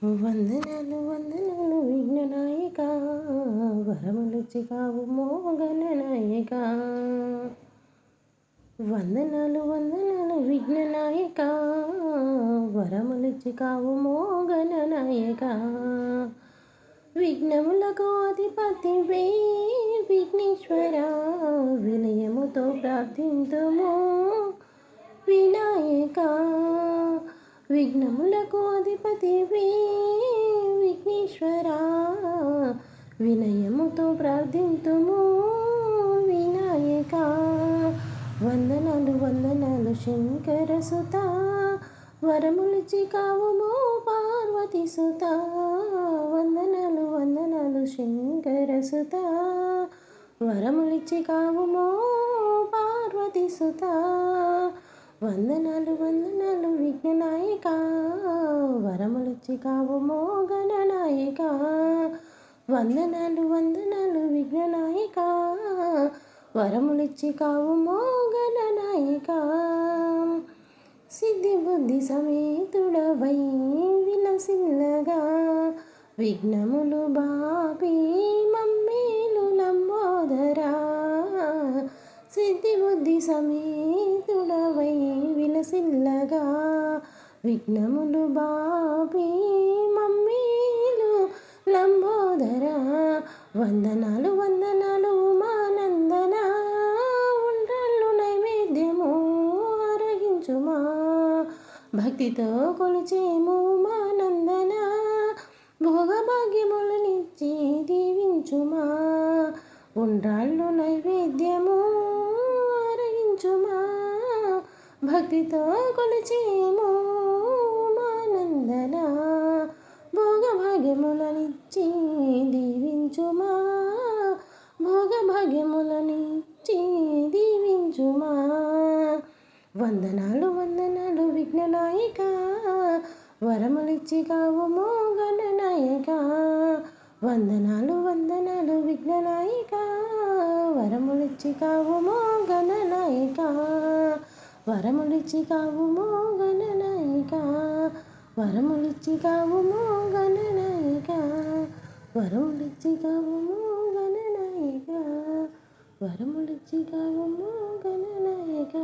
వందనాలు వందనాలు విఘ్ననాయక, వరములిచ్చి కావు మోగననాయక. వందనాలు వందనాలు విఘ్ననాయక, వరములిచ్చి కావు మోగననాయక. విఘ్నములకు అధిపతివే విఘ్నేశ్వర, వినయముతో ప్రార్థింతుము వినాయక. విఘ్నములకు అధిపతివే విఘ్నేశ్వర, వినయముతో ప్రార్థింతుము వినాయక. వందనాలు వందనాలు శంకర సుత, వరములిచ్చి కావుమో పార్వతి సుత. వందనాలు వందనాలు శంకర సుత, వరములిచ్చి కావుమో పార్వతి సుత. వందనాలు వందనాలు విఘ్ననాయక, వరములిచ్చి కావుమో గణనాయక. వందనాలు వందనాలు విఘ్ననాయక, వరములిచ్చి కావుమో గణనాయక. సిద్ధి బుద్ధి సమేతుడవై విలసిల్లగా, విఘ్నములు బాపి మమ్మేలు లంబోదరా. సిద్ధి బుద్ధి సమేతుడవై విలసిల్లగా, విఘ్నములు బాపి మమ్మేలు లంబోదరా. వందనాలు వందనాలు ఉమానందన, ఉండ్రాళ్ళు నైవేద్యము అరగించుమా. భక్తితో కొలిచేము ఉమానందన, భోగభాగ్యములనిచ్చి దీవించుమా. ఉండ్రాళ్ళు నైవేద్యము అరగించుమా, భక్తితో కొలిచేము ఉమానందన. భోగభాగ్యములనిచ్చి దీవించుమా, భోగభాగ్యములనిచ్చి దీవించుమా. వందనాలు వందనాలు విఘ్ననాయక, వరములిచ్చి కావుమో గణనాయక. వందనాలు వందనాలు విఘ్ననాయక, వరములిచ్చి కావుమో గణనాయక. వరములిచ్చి కావుమో గణనాయక, వరములిచ్చి కావుమో గణనాయక. వరములిచ్చి కావుమో గణనాయక, వరములిచ్చి కావుమో గణనాయక.